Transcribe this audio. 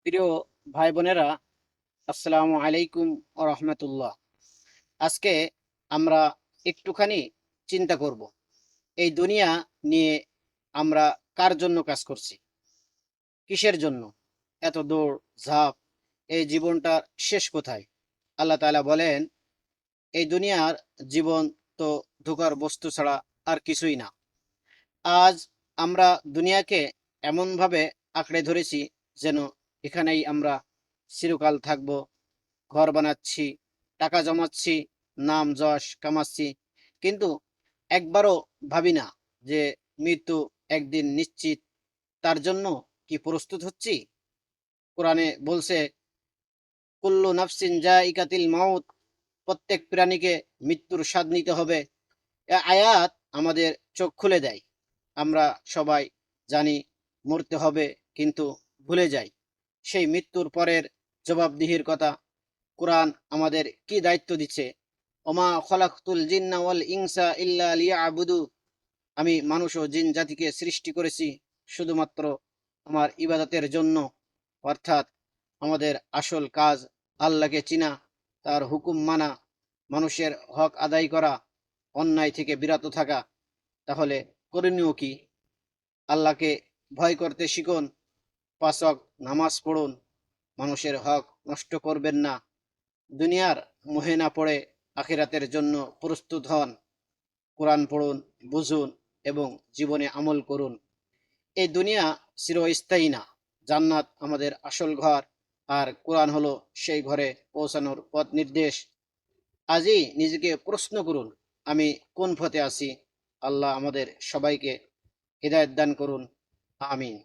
প্রিয় ভাই বোনেরা, আসসালামু আলাইকুম ও রহমতুল্লাহ। আজকে আমরা একটুখানি চিন্তা করব এই দুনিয়া নিয়ে। আমরা কার জন্য কাজ করছি, কিসের জন্য এত দৌড় ঝাঁপ? এই জীবনটার শেষ কোথায়? আল্লাহ তাআলা বলেন, এই দুনিয়ার জীবন তো ধোঁকার বস্তু ছাড়া আর কিছুই না। আজ আমরা দুনিয়াকে এমনভাবে আঁকড়ে ধরেছি যেন এখানেই আমরা চিরকাল থাকব। ঘর বানাচ্ছি, টাকা জমাচ্ছি, নাম যশ কামাচ্ছি, কিন্তু একবারও ভাবি না যে মৃত্যু একদিন নিশ্চিত। তার জন্য কি প্রস্তুত হচ্ছি? কোরআনে বলছে, কুল্লু নাফসিন জাইকাতিল মাউত, প্রত্যেক প্রাণীকে মৃত্যুর স্বাদ নিতে হবে। এ আয়াত আমাদের চোখ খুলে দেয়। আমরা সবাই জানি মরতে হবে, কিন্তু ভুলে যাই সেই মৃত্যুর পরের জবাবদিহির কথা। কোরআন আমাদের কি দায়িত্ব দিচ্ছে? ওমা খলাকতুল জিন্না ওয়াল ইনসা ইল্লা লিয়াবুদু, আমি মানুষ ও জিন জাতিকে সৃষ্টি করেছি শুধুমাত্র আমার ইবাদতের জন্য। অর্থাৎ আমাদের আসল কাজ আল্লাহকে চিনা, তার হুকুম মানা, মানুষের হক আদায় করা, অন্যায় থেকে বিরত থাকা। তাহলে করণীয় কি? আল্লাহকে ভয় করতে শিখুন, 5 ওয়াক্ত নামাজ পড়ুন, মানুষের হক নষ্ট করবেন না, দুনিয়ার মোহে না পড়ে আখিরাতের জন্য প্রস্তুত হন। কোরআন পড়ুন, বুঝুন এবং জীবনে আমল করুন। এই দুনিয়া চিরস্থায়ী না। জান্নাত আমাদের আসল ঘর, আর কোরআন হলো সেই ঘরে পৌঁছানোর পথ নির্দেশ। আজই নিজেকে প্রশ্ন করুন, আমি কোন পথে আছি? আল্লাহ আমাদের সবাইকে হিদায়াত দান করুন। আমিন।